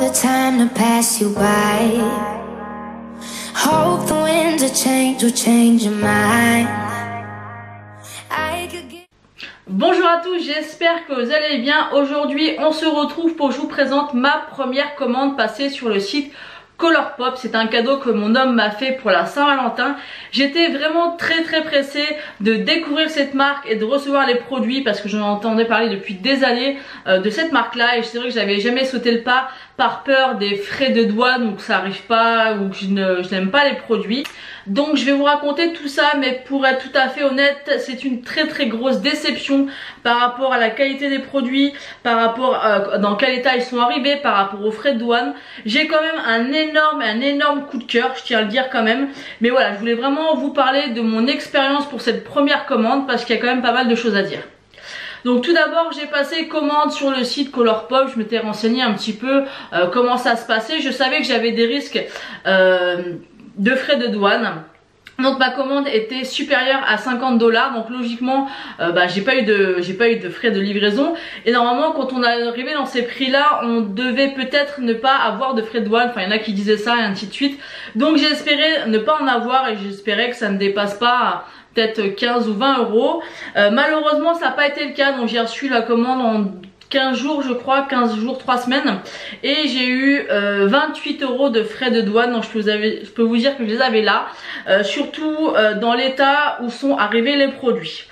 the time to pass you by. Hope the winds of change will change your mind. Bonjour à tous, j'espère que vous allez bien. Aujourd'hui on se retrouve pour que je vous présente ma première commande passée sur le site Colourpop. C'est un cadeau que mon homme m'a fait pour la Saint-Valentin. J'étais vraiment très pressée de découvrir cette marque et de recevoir les produits parce que j'en entendais parler depuis des années de cette marque là, et c'est vrai que j'avais jamais sauté le pas par peur des frais de douane ou que ça arrive pas ou que je n'aime pas les produits. Donc je vais vous raconter tout ça, mais pour être tout à fait honnête, c'est une très grosse déception par rapport à la qualité des produits, par rapport dans quel état ils sont arrivés, par rapport aux frais de douane. J'ai quand même un énorme coup de cœur, je tiens à le dire quand même. Mais voilà, je voulais vraiment vous parler de mon expérience pour cette première commande parce qu'il y a quand même pas mal de choses à dire. Donc tout d'abord j'ai passé commande sur le site Colourpop, je m'étais renseigné un petit peu comment ça se passait. Je savais que j'avais des risques de frais de douane. Donc ma commande était supérieure à 50 $, donc logiquement j'ai pas eu de frais de livraison, et normalement quand on est arrivé dans ces prix là on devait peut-être ne pas avoir de frais de douane, enfin il y en a qui disaient ça et ainsi de suite. Donc j'ai espéré ne pas en avoir et j'espérais que ça ne dépasse pas peut-être 15 ou 20 €. Malheureusement ça n'a pas été le cas, donc j'ai reçu la commande en 15 jours je crois, 15 jours, 3 semaines, et j'ai eu 28 € de frais de douane. Donc je peux vous dire que je les avais là, surtout dans l'état où sont arrivés les produits.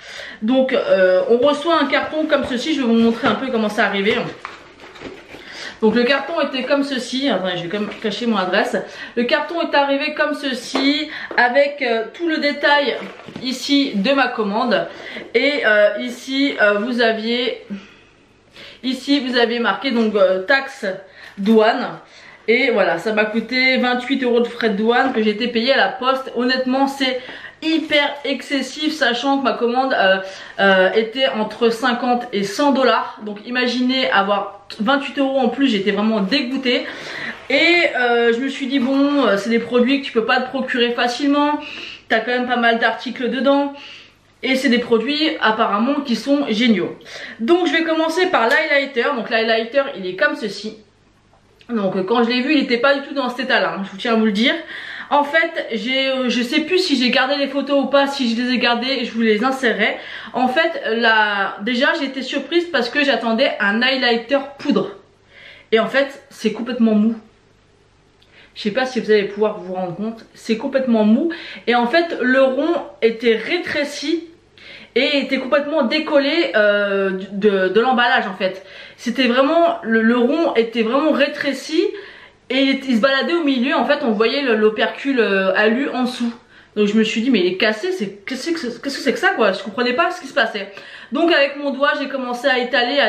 Donc on reçoit un carton comme ceci, je vais vous montrer un peu comment c'est arrivé. Donc le carton était comme ceci, attendez je vais quand même cacher mon adresse. Le carton est arrivé comme ceci avec tout le détail ici de ma commande, et ici vous aviez marqué donc taxe douane, et voilà, ça m'a coûté 28 € de frais de douane que j'ai été payé à la poste. Honnêtement c'est hyper excessif, sachant que ma commande était entre 50 et 100 $. Donc imaginez avoir 28 € en plus, j'étais vraiment dégoûtée. Et je me suis dit bon, c'est des produits que tu peux pas te procurer facilement, t'as quand même pas mal d'articles dedans, et c'est des produits apparemment qui sont géniaux. Donc je vais commencer par l'highlighter. Donc l'highlighter il est comme ceci. Donc quand je l'ai vu il n'était pas du tout dans cet état là, je vous tiens à vous le dire. En fait je sais plus si j'ai gardé les photos ou pas. Si je les ai gardées je vous les insérerai. En fait déjà j'ai été surprise parce que j'attendais un highlighter poudre, et en fait c'est complètement mou. Je sais pas si vous allez pouvoir vous rendre compte, c'est complètement mou, et en fait le rond était rétréci et était complètement décollé de l'emballage. En fait c'était vraiment le rond était vraiment rétréci et il se baladait au milieu. En fait on voyait l'opercule alu en dessous. Donc je me suis dit mais il est cassé, qu'est-ce que c'est que ça quoi. Je comprenais pas ce qui se passait. Donc avec mon doigt j'ai commencé à étaler,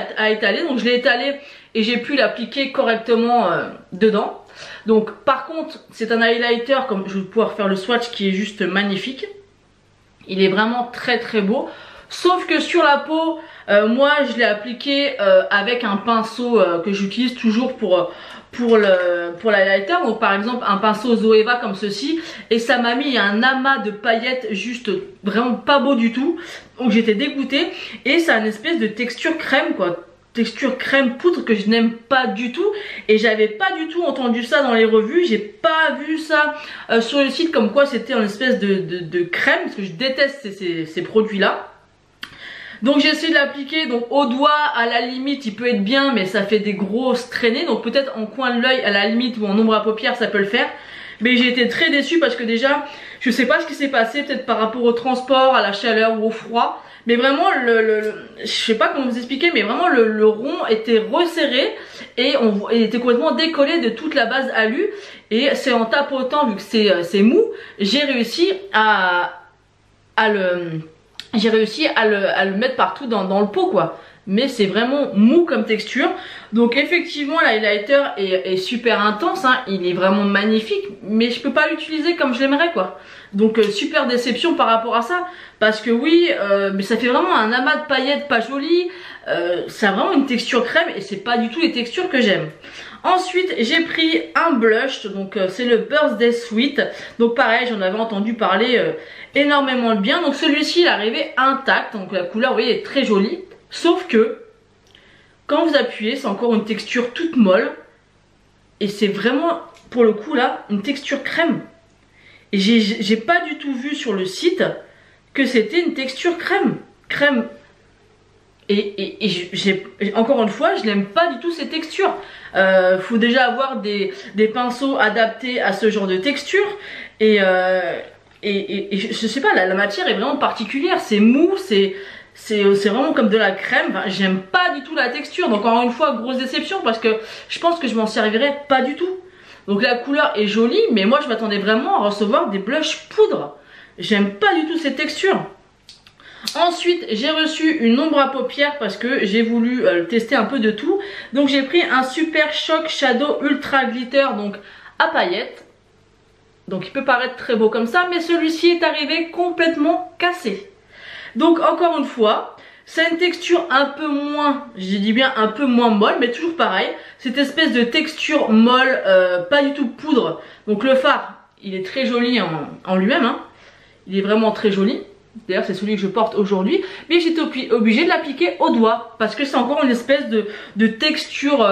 donc je l'ai étalé et j'ai pu l'appliquer correctement dedans. Donc par contre c'est un highlighter, comme je vais pouvoir faire le swatch, qui est juste magnifique. Il est vraiment très beau. Sauf que sur la peau, moi je l'ai appliqué avec un pinceau que j'utilise toujours pour l'highlighter. Donc par exemple un pinceau Zoeva comme ceci, et ça m'a mis un amas de paillettes juste vraiment pas beau du tout. Donc j'étais dégoûtée, et c'est une espèce de texture crème quoi. Texture crème poudre que je n'aime pas du tout, et j'avais pas du tout entendu ça dans les revues. J'ai pas vu ça sur le site comme quoi c'était une espèce de crème, parce que je déteste ces produits là. Donc j'ai essayé de l'appliquer donc au doigt, à la limite il peut être bien, mais ça fait des grosses traînées, donc peut-être en coin de l'œil à la limite, ou en ombre à paupières ça peut le faire. Mais j'ai été très déçue parce que déjà je sais pas ce qui s'est passé, peut-être par rapport au transport, à la chaleur ou au froid, mais vraiment je sais pas comment vous expliquer, mais vraiment le rond était resserré et il était complètement décollé de toute la base alu. Et c'est en tapotant, vu que c'est mou, j'ai réussi à le mettre partout dans le pot quoi. Mais c'est vraiment mou comme texture. Donc effectivement l'highlighter est super intense hein. Il est vraiment magnifique, mais je peux pas l'utiliser comme je l'aimerais quoi. Donc super déception par rapport à ça, parce que oui mais ça fait vraiment un amas de paillettes pas joli. Ça a vraiment une texture crème, et c'est pas du tout les textures que j'aime. Ensuite j'ai pris un blush, donc c'est le Birthday Sweet. Donc pareil, j'en avais entendu parler énormément de bien. Donc celui-ci il est arrivé intact, donc la couleur vous voyez est très jolie. Sauf que quand vous appuyez, c'est encore une texture toute molle. et c'est vraiment pour le coup là une texture crème. Et j'ai pas du tout vu sur le site que c'était une texture crème. Encore une fois, je n'aime pas du tout ces textures. Faut déjà avoir des pinceaux adaptés à ce genre de texture. Et je sais pas, la matière est vraiment particulière. C'est mou, c'est vraiment comme de la crème. Enfin, j'aime pas du tout la texture. Donc encore une fois, grosse déception parce que je pense que je m'en servirais pas du tout. Donc la couleur est jolie, mais moi je m'attendais vraiment à recevoir des blushs poudre. J'aime pas du tout ces textures. Ensuite, j'ai reçu une ombre à paupières parce que j'ai voulu tester un peu de tout. Donc j'ai pris un Super Shock Shadow Ultra Glitter, donc à paillettes. Donc il peut paraître très beau comme ça, mais celui-ci est arrivé complètement cassé. Donc encore une fois, c'est une texture un peu moins, je dis bien un peu moins molle, mais toujours pareil. Cette espèce de texture molle, pas du tout poudre. Donc le fard, il est très joli en lui-même, hein. Il est vraiment très joli. D'ailleurs c'est celui que je porte aujourd'hui. Mais j'étais obligée de l'appliquer au doigt. Parce que c'est encore une espèce de texture,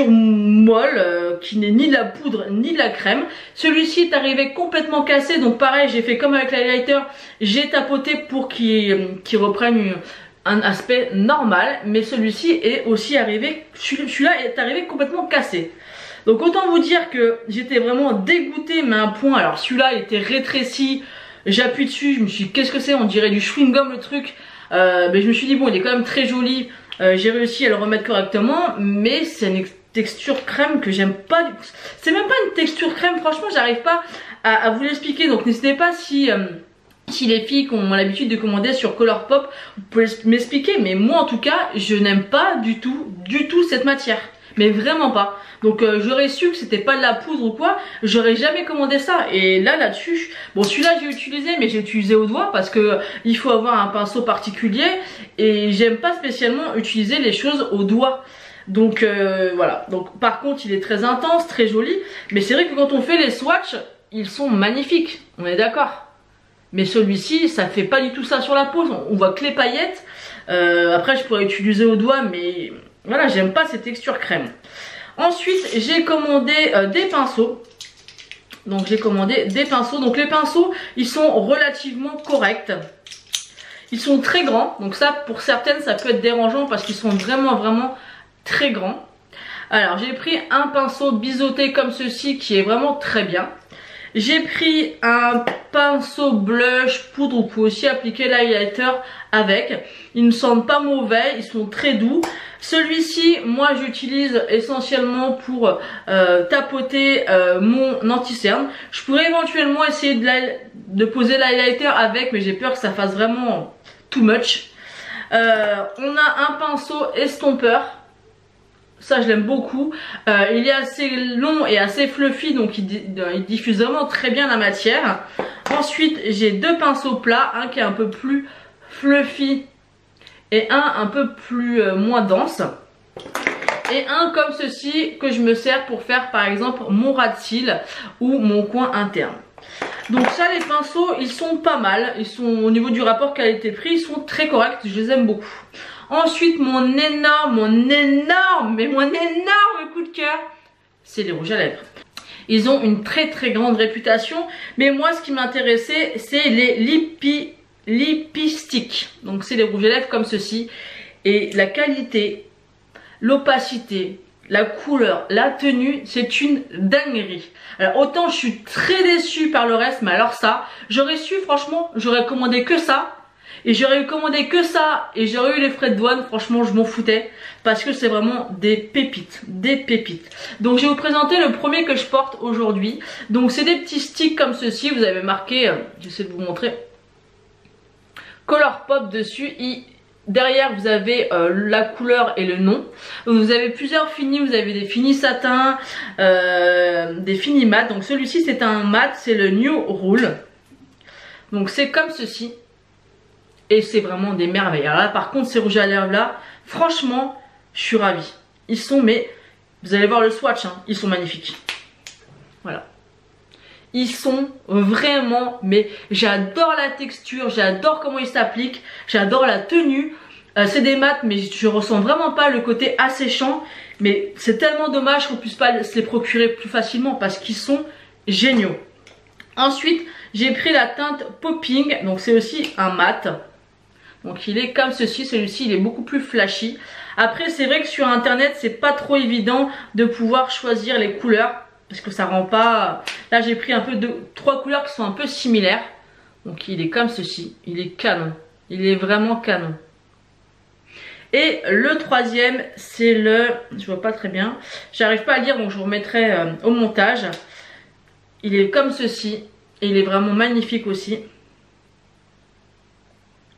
molle qui n'est ni de la poudre ni de la crème. Celui-ci est arrivé complètement cassé. Donc pareil, j'ai fait comme avec l'highlighter. J'ai tapoté pour qu'il reprenne un aspect normal. Mais celui-ci est aussi arrivé, celui-là est arrivé complètement cassé. Donc autant vous dire que j'étais vraiment dégoûtée, mais à un point. Alors celui-là était rétréci. J'appuie dessus, je me suis dit qu'est-ce que c'est, on dirait du chewing-gum le truc. Mais je me suis dit bon, il est quand même très joli. J'ai réussi à le remettre correctement, mais c'est une texture crème que j'aime pas. C'est même pas une texture crème, franchement j'arrive pas à vous l'expliquer. Donc n'hésitez pas si les filles qui ont l'habitude de commander sur Colourpop, vous pouvez m'expliquer. Mais moi en tout cas, je n'aime pas du tout cette matière. Mais vraiment pas. Donc j'aurais su que c'était pas de la poudre ou quoi, j'aurais jamais commandé ça. Et là-dessus, bon celui-là j'ai utilisé, mais j'ai utilisé au doigt parce que il faut avoir un pinceau particulier. Et j'aime pas spécialement utiliser les choses au doigt. Donc voilà. Donc par contre il est très intense, très joli. Mais c'est vrai que quand on fait les swatchs, ils sont magnifiques, on est d'accord. Mais celui-ci, ça fait pas du tout ça sur la peau, on voit que les paillettes. Après je pourrais utiliser au doigt, mais voilà, j'aime pas ces textures crème. Ensuite, j'ai commandé des pinceaux. Donc j'ai commandé des pinceaux. Donc les pinceaux, ils sont relativement corrects. Ils sont très grands. Donc ça, pour certaines, ça peut être dérangeant parce qu'ils sont vraiment très grands. Alors j'ai pris un pinceau biseauté comme ceci qui est vraiment très bien. J'ai pris un pinceau blush poudre, vous pouvez aussi appliquer l'highlighter avec. Ils ne sentent pas mauvais, ils sont très doux. Celui-ci, moi j'utilise essentiellement pour tapoter mon anti-cerne. Je pourrais éventuellement essayer de poser l'highlighter avec, mais j'ai peur que ça fasse vraiment too much. On a un pinceau estompeur. Ça je l'aime beaucoup. Il est assez long et assez fluffy, donc il diffuse vraiment très bien la matière. Ensuite j'ai deux pinceaux plats, un qui est un peu plus fluffy et un peu plus moins dense. Et un comme ceci que je me sers pour faire par exemple mon ras de cils ou mon coin interne. Donc ça, les pinceaux ils sont pas mal. Ils sont au niveau du rapport qualité-prix, ils sont très corrects, je les aime beaucoup. Ensuite mon énorme coup de cœur, c'est les rouges à lèvres. Ils ont une très grande réputation, mais moi ce qui m'intéressait c'est les Lipstick. Donc c'est les rouges à lèvres comme ceci. Et la qualité, l'opacité, la couleur, la tenue, c'est une dinguerie. Alors autant je suis très déçue par le reste, mais alors ça, j'aurais su franchement, j'aurais commandé que ça. Et j'aurais commandé que ça et j'aurais eu les frais de douane, franchement je m'en foutais. Parce que c'est vraiment des pépites, des pépites. Donc je vais vous présenter le premier que je porte aujourd'hui. Donc c'est des petits sticks comme ceci, vous avez marqué, j'essaie de vous montrer, Colourpop dessus. Derrière vous avez la couleur et le nom. Donc, vous avez plusieurs finis, vous avez des finis satin, des finis mat. Donc celui-ci c'est un mat, c'est le New Rule. Donc c'est comme ceci. Et c'est vraiment des merveilles. Alors là par contre ces rouges à lèvres là, franchement je suis ravie. Ils sont, mais vous allez voir le swatch, hein, ils sont magnifiques. Voilà. Ils sont vraiment, mais j'adore la texture, j'adore comment ils s'appliquent, j'adore la tenue. C'est des mats, mais je ressens vraiment pas le côté asséchant. mais c'est tellement dommage qu'on puisse pas se les procurer plus facilement parce qu'ils sont géniaux. Ensuite, j'ai pris la teinte Popping, donc c'est aussi un mat. Donc il est comme ceci, celui-ci il est beaucoup plus flashy. Après c'est vrai que sur internet c'est pas trop évident de pouvoir choisir les couleurs parce que ça rend pas... Là j'ai pris un peu trois couleurs qui sont un peu similaires. Donc il est comme ceci, il est canon, il est vraiment canon. Et le troisième c'est le... Je vois pas très bien, j'arrive pas à lire donc je vous remettrai au montage. Il est comme ceci et il est vraiment magnifique aussi.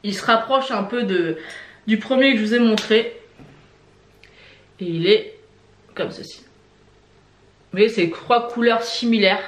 Il se rapproche un peu du premier que je vous ai montré. Et il est comme ceci. Vous voyez, c'est trois couleurs similaires,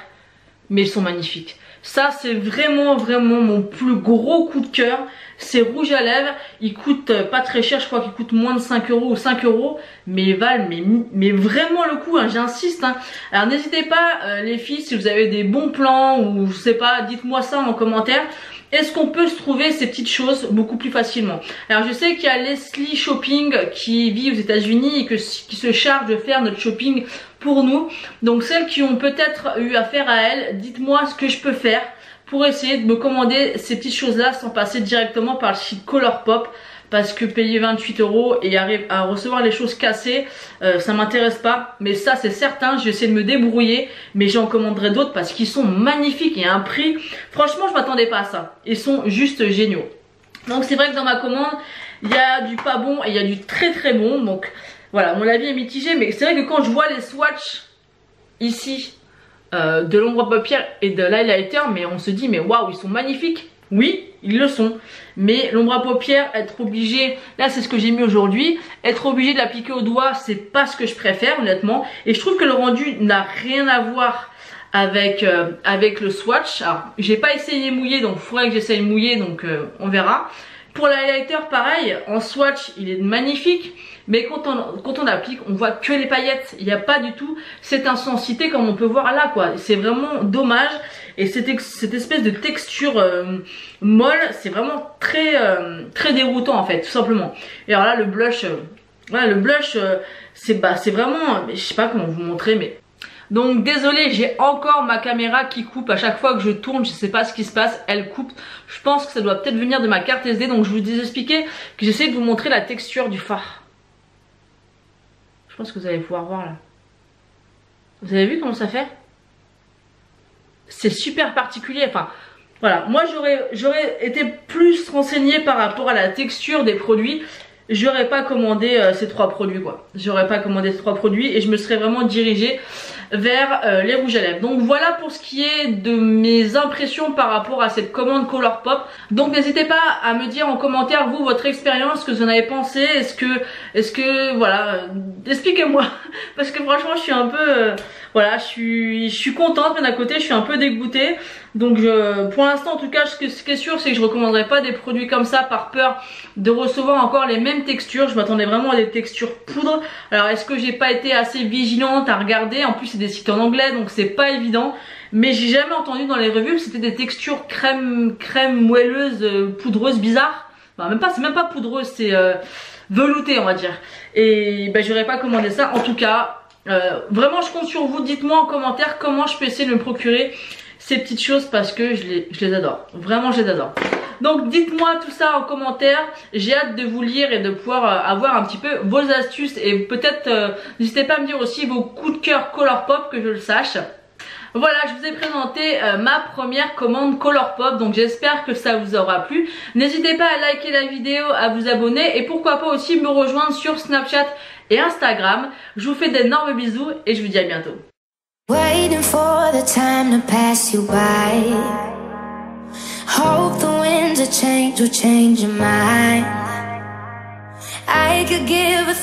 mais ils sont magnifiques. Ça, c'est vraiment mon plus gros coup de cœur. C'est rouge à lèvres. Il coûte pas très cher, je crois qu'il coûte moins de 5 € ou 5 €. Mais ils valent mais vraiment le coup, hein, j'insiste. Hein. Alors n'hésitez pas, les filles, si vous avez des bons plans ou je sais pas, dites-moi ça en commentaire. Est-ce qu'on peut se trouver ces petites choses beaucoup plus facilement? Alors je sais qu'il y a Leslie Shopping qui vit aux États-Unis et qui se charge de faire notre shopping pour nous. Donc celles qui ont peut-être eu affaire à elle, dites-moi ce que je peux faire pour essayer de me commander ces petites choses-là sans passer directement par le site Colourpop. Parce que payer 28 € et arriver à recevoir les choses cassées, ça m'intéresse pas. Mais ça c'est certain, je vais essayer de me débrouiller. Mais j'en commanderai d'autres parce qu'ils sont magnifiques et à un prix. Franchement je m'attendais pas à ça. Ils sont juste géniaux. Donc c'est vrai que dans ma commande, il y a du pas bon et il y a du très bon. Donc voilà, mon avis est mitigé. Mais c'est vrai que quand je vois les swatchs ici de l'ombre à paupières et de l'highlighter, mais on se dit mais waouh, ils sont magnifiques. Oui, ils le sont. Mais l'ombre à paupières, être obligé, là c'est ce que j'ai mis aujourd'hui, être obligé de l'appliquer au doigt, c'est pas ce que je préfère honnêtement. Et je trouve que le rendu n'a rien à voir avec le swatch. Alors, j'ai pas essayé mouillé, donc il faudrait que j'essaye mouillé, donc on verra. Pour l'highlighter, pareil, en swatch, il est magnifique. Mais quand on applique, on voit que les paillettes. Il n'y a pas du tout cette intensité comme on peut voir là, quoi. C'est vraiment dommage. Et cette espèce de texture molle, c'est vraiment très déroutant en fait, tout simplement. Et alors là, le blush, voilà, le blush, c'est vraiment, je sais pas comment vous montrer, mais... Donc désolé, j'ai encore ma caméra qui coupe à chaque fois que je tourne, je sais pas ce qui se passe, elle coupe. Je pense que ça doit peut-être venir de ma carte SD, donc je vous ai expliqué que j'essaie de vous montrer la texture du fard. Je pense que vous allez pouvoir voir là. Vous avez vu comment ça fait? C'est super particulier, enfin voilà. Moi j'aurais été plus renseignée par rapport à la texture des produits. J'aurais pas commandé ces trois produits quoi. J'aurais pas commandé ces trois produits et je me serais vraiment dirigée vers les rouges à lèvres. Donc voilà pour ce qui est de mes impressions par rapport à cette commande Colourpop. Donc n'hésitez pas à me dire en commentaire vous votre expérience, ce que vous en avez pensé. Est-ce que voilà, expliquez-moi parce que franchement je suis un peu voilà, je suis contente mais d'un côté je suis un peu dégoûtée. Donc pour l'instant en tout cas ce qui est sûr c'est que je recommanderais pas des produits comme ça par peur de recevoir encore les mêmes textures. Je m'attendais vraiment à des textures poudre. Alors est-ce que j'ai pas été assez vigilante à regarder? En plus c'est des sites en anglais donc c'est pas évident. Mais j'ai jamais entendu dans les revues que c'était des textures crème moelleuse, poudreuse, bizarre. Bah, c'est même pas poudreuse, c'est velouté on va dire. Et ben j'aurais pas commandé ça en tout cas. Vraiment je compte sur vous, dites-moi en commentaire comment je peux essayer de me procurer ces petites choses parce que je les adore, vraiment je les adore. Donc dites-moi tout ça en commentaire, j'ai hâte de vous lire et de pouvoir avoir un petit peu vos astuces et peut-être n'hésitez pas à me dire aussi vos coups de cœur Colourpop que je le sache. Voilà, je vous ai présenté ma première commande Colourpop, donc j'espère que ça vous aura plu. N'hésitez pas à liker la vidéo, à vous abonner et pourquoi pas aussi me rejoindre sur Snapchat et Instagram. Je vous fais d'énormes bisous et je vous dis à bientôt. Waiting for the time to pass you by. Hope the winds of change will change your mind. I could give a